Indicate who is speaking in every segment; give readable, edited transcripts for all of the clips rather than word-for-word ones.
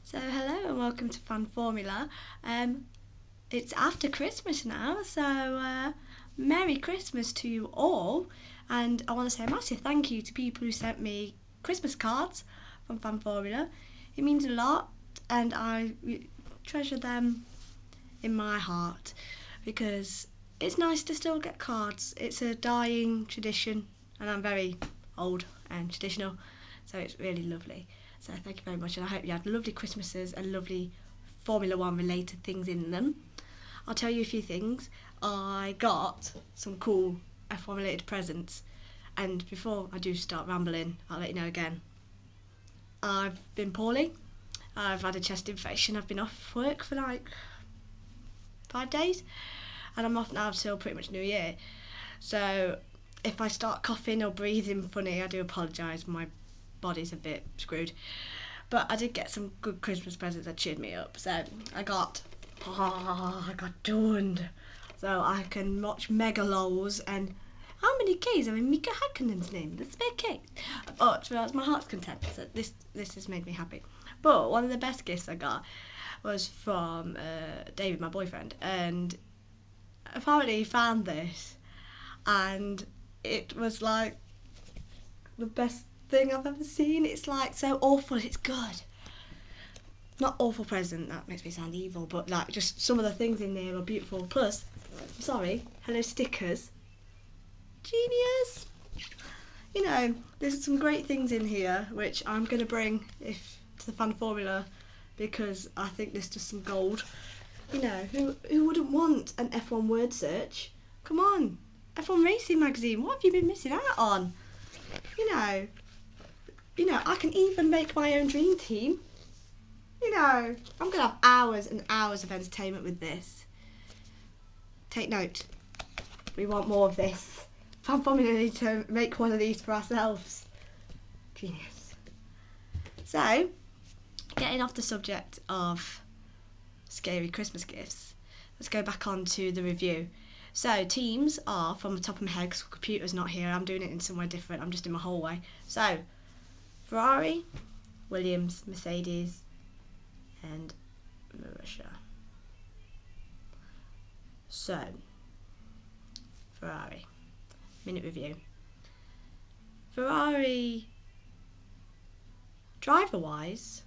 Speaker 1: So hello and welcome to FanFormula. It's after Christmas now, so Merry Christmas to you all. And I want to say a massive thank you to people who sent me Christmas cards from FanFormula. It means a lot, and I treasure them in my heart because it's nice to still get cards. It's a dying tradition, and I'm very old and traditional, so it's really lovely. So thank you very much, and I hope you had lovely Christmases and lovely Formula One related things in them. I'll tell you a few things. I got some cool F1 related presents, and before I do start rambling, I'll let you know again. I've been poorly. I've had a chest infection. I've been off work for like 5 days, and I'm off now till pretty much New Year. So if I start coughing or breathing funny, I do apologise. My body's a bit screwed. But I did get some good Christmas presents that cheered me up. So I got done. So I can watch Mega Lols and how many Ks are in Mika Häkkinen's name? The spare K. Oh, to my heart's content. So this has made me happy. But one of the best gifts I got was from David, my boyfriend, and apparently he found this, and it was like the best thing I've ever seen. It's like so awful, it's good. Not awful present, that makes me sound evil, but like just some of the things in there are beautiful. Plus, sorry, hello stickers. Genius! You know, there's some great things in here which I'm going to bring to the FanFormula because I think there's just some gold. You know, who wouldn't want an F1 word search? Come on, F1 Racing magazine, what have you been missing out on? You know, I can even make my own dream team. I'm going to have hours and hours of entertainment with this. Take note. We want more of this. FanFormula need to make one of these for ourselves. Genius. So, getting off the subject of scary Christmas gifts, let's go back on to the review. So, teams are, from the top of my head, because the computer's not here, I'm doing it in somewhere different, I'm just in my hallway. So, Ferrari, Williams, Mercedes, and Russia. So, Ferrari. Minute review. Ferrari, driver-wise,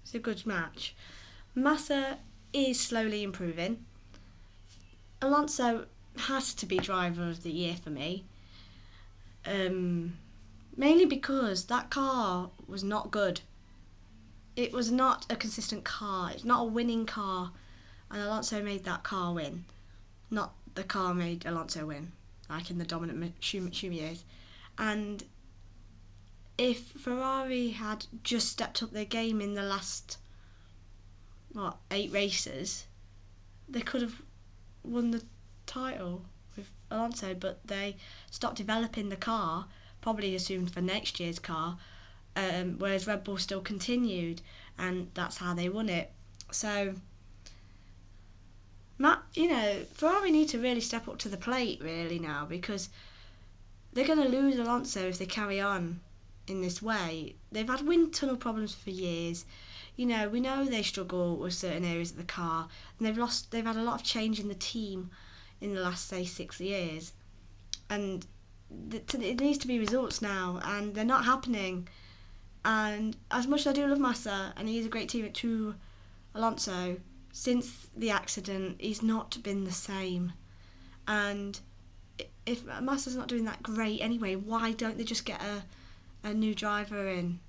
Speaker 1: it's a good match. Massa is slowly improving. Alonso has to be driver of the year for me. Mainly because that car was not good. It was not a consistent car. It's not a winning car. And Alonso made that car win. Not the car made Alonso win, like in the dominant Schumi years. And if Ferrari had just stepped up their game in the last 8 races, they could have won the title with Alonso, but they stopped developing the car, probably assumed for next year's car, whereas Red Bull still continued, and that's how they won it. So, Ferrari need to really step up to the plate really now, because they're going to lose Alonso if they carry on in this way. They've had wind tunnel problems for years. We know they struggle with certain areas of the car, and they've had a lot of change in the team in the last, say, 6 years, and it needs to be results now, and they're not happening. And as much as I do love Massa, and he's a great teammate to Alonso, since the accident, he's not been the same. And if Massa's not doing that great anyway, why don't they just get a new driver in?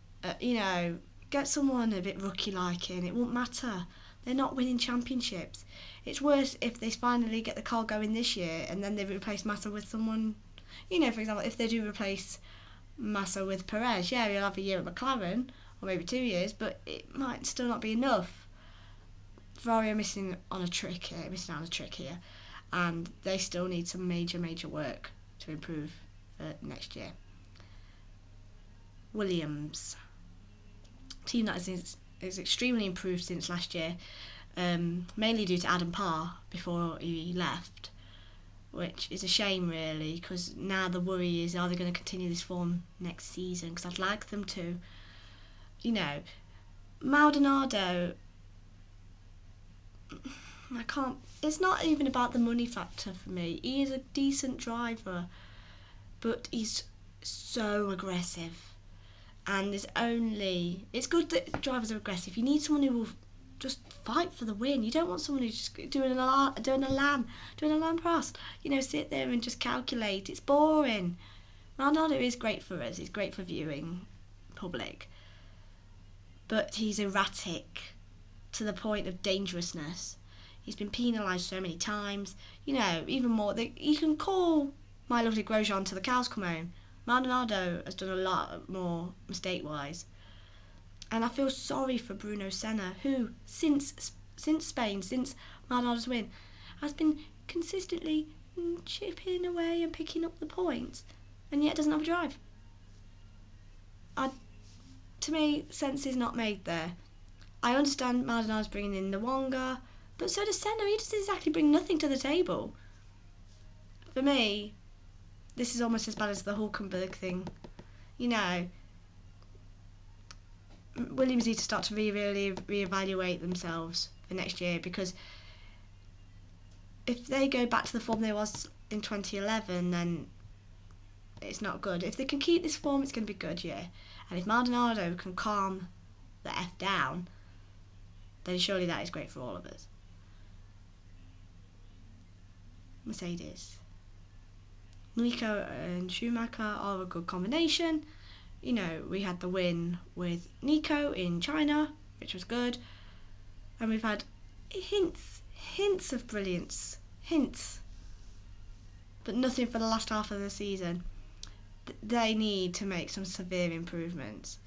Speaker 1: Get someone a bit rookie-like in. It won't matter. They're not winning championships. It's worse if they finally get the car going this year and then they replace Massa with someone. For example, if they do replace Massa with Perez, yeah, he'll have a year at McLaren, or maybe 2 years, but it might still not be enough. Ferrari are missing out on a trick here, and they still need some major work to improve next year. Williams, team that is extremely improved since last year, mainly due to Adam Parr before he left, which is a shame really, because now the worry is, are they going to continue this form next season? Because I'd like them to. Maldonado, I can't. It's not even about the money factor for me. He is a decent driver, but he's so aggressive. And it's good that drivers are aggressive. You need someone who will just fight for the win. You don't want someone who's just doing a lamb cross. Sit there and just calculate. It's boring. Ronaldo is great for us. He's great for viewing public, but he's erratic to the point of dangerousness. He's been penalised so many times. Even more. You can call my lovely Grosjean to the cows come home. Maldonado has done a lot more mistake-wise. And I feel sorry for Bruno Senna, who, since Spain, since Maldonado's win, has been consistently chipping away and picking up the points, and yet doesn't have a drive. To me, sense is not made there. I understand Maldonado's bringing in the Wonga, but so does Senna. He doesn't exactly bring nothing to the table. For me, this is almost as bad as the Hulkenberg thing. Williams need to start to really reevaluate themselves for next year, because if they go back to the form they was in 2011, then it's not good. If they can keep this form, it's going to be good, yeah. And if Maldonado can calm the F down, then surely that is great for all of us. Mercedes. Nico and Schumacher are a good combination. We had the win with Nico in China, which was good. And we've had hints of brilliance. Hints. But nothing for the last half of the season. They need to make some severe improvements,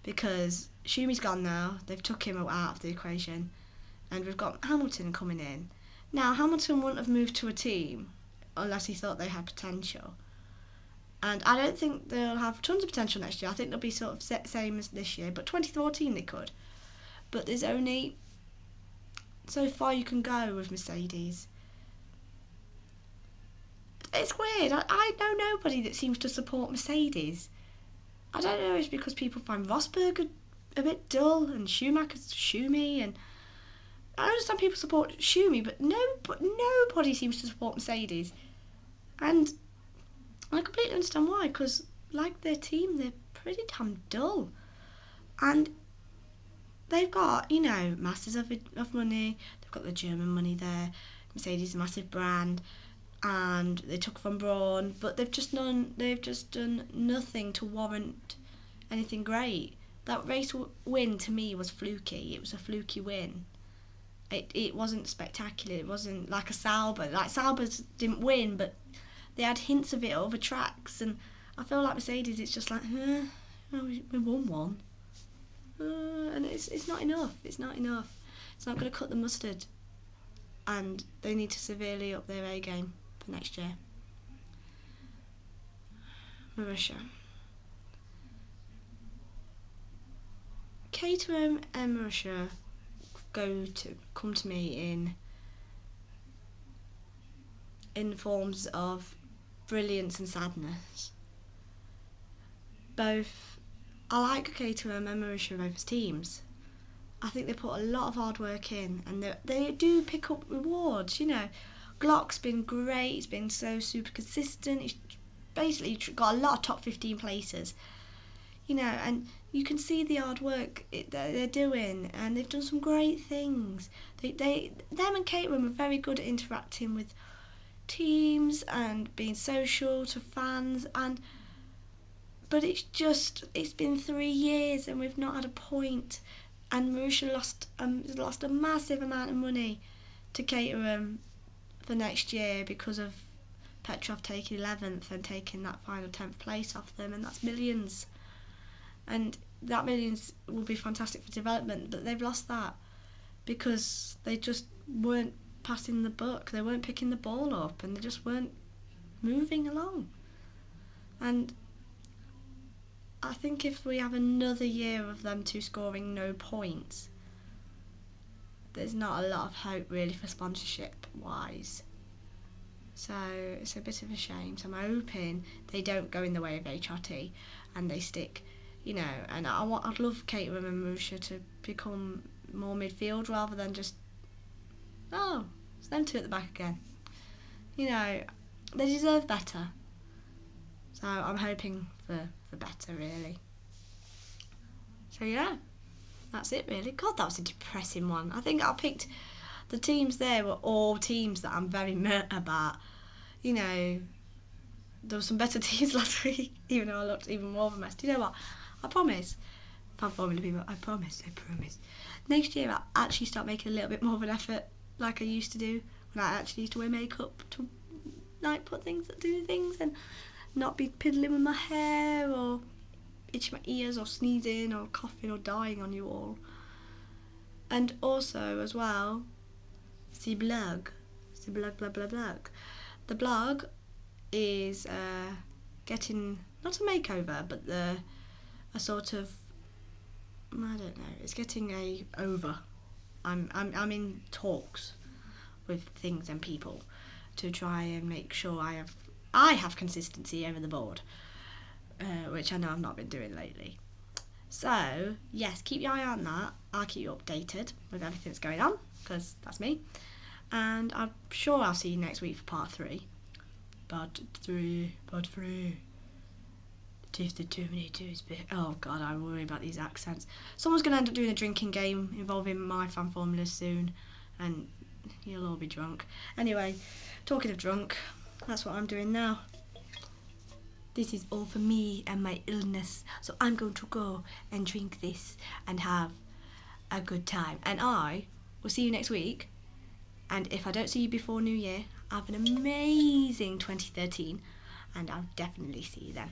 Speaker 1: because Schumi's gone now. They've took him out of the equation, and we've got Hamilton coming in. Now, Hamilton wouldn't have moved to a team unless he thought they had potential. And I don't think they'll have tons of potential next year. I think they'll be sort of same as this year. But 2014 they could. But there's only so far you can go with Mercedes. It's weird. I know nobody that seems to support Mercedes. I don't know if it's because people find Rosberg a bit dull and Schumacher's Schumi, and I understand people support Schumi, but nobody seems to support Mercedes. And I completely understand why, because like their team, they're pretty damn dull. And they've got, masses of money. They've got the German money there. Mercedes is a massive brand, and they took Von Braun, but they've just done nothing to warrant anything great. That race win to me was fluky. It was a fluky win. It wasn't spectacular. It wasn't like a Sauber. Like Saubers didn't win, but they had hints of it at other tracks, and I feel like Mercedes, it's just like, we won one. And it's not enough. It's not enough. It's not going to cut the mustard, and they need to severely up their A game for next year. Marussia. Caterham and Marussia come to me in forms of brilliance and sadness. Both, I like Caterham and Marussia both as teams. I think they put a lot of hard work in, and they do pick up rewards. Glock's been great. He's been so super consistent. He's basically got a lot of top 15 places. And you can see the hard work that they're doing, and they've done some great things. Them and Caterham are very good at interacting with teams and being social to fans, but it's been 3 years and we've not had a point. And Marussia lost a massive amount of money to Caterham for next year because of Petrov taking 11th and taking that final 10th place off them, and that's millions. And that millions will be fantastic for development, but they've lost that because they just weren't passing the buck. They weren't picking the ball up, and they just weren't moving along. And I think if we have another year of them two scoring no points, there's not a lot of hope really for sponsorship wise. So it's a bit of a shame. So I'm hoping they don't go in the way of HRT and they stick you know, and I'd love Caterham and Marusha to become more midfield rather than just, oh, it's them two at the back again. You know, they deserve better. So I'm hoping for better, really. So yeah, that's it really. God, that was a depressing one. I think I picked, the teams there were all teams that I'm very meh about. You know, there were some better teams last week, even though I looked even more of a mess. Do you know what? I promise, FanFormula people, I promise. Next year I'll actually start making a little bit more of an effort like I used to do when I actually used to wear makeup to like do things and not be piddling with my hair or itching my ears or sneezing or coughing or dying on you all. And also as well, the blog. The blog is getting not a makeover, but a sort of, I don't know. It's getting a over. I'm in talks with things and people to try and make sure I have consistency over the board, which I know I've not been doing lately. So yes, keep your eye on that. I'll keep you updated with everything that's going on because that's me. And I'm sure I'll see you next week for part 3. Part 3. Tasted too many twos. Oh god, I worry about these accents. Someone's going to end up doing a drinking game involving my FanFormula soon, and you'll all be drunk. Anyway, talking of drunk, that's what I'm doing now. This is all for me and my illness, so I'm going to go and drink this and have a good time. And I will see you next week. And if I don't see you before New Year, have an amazing 2013, and I'll definitely see you then.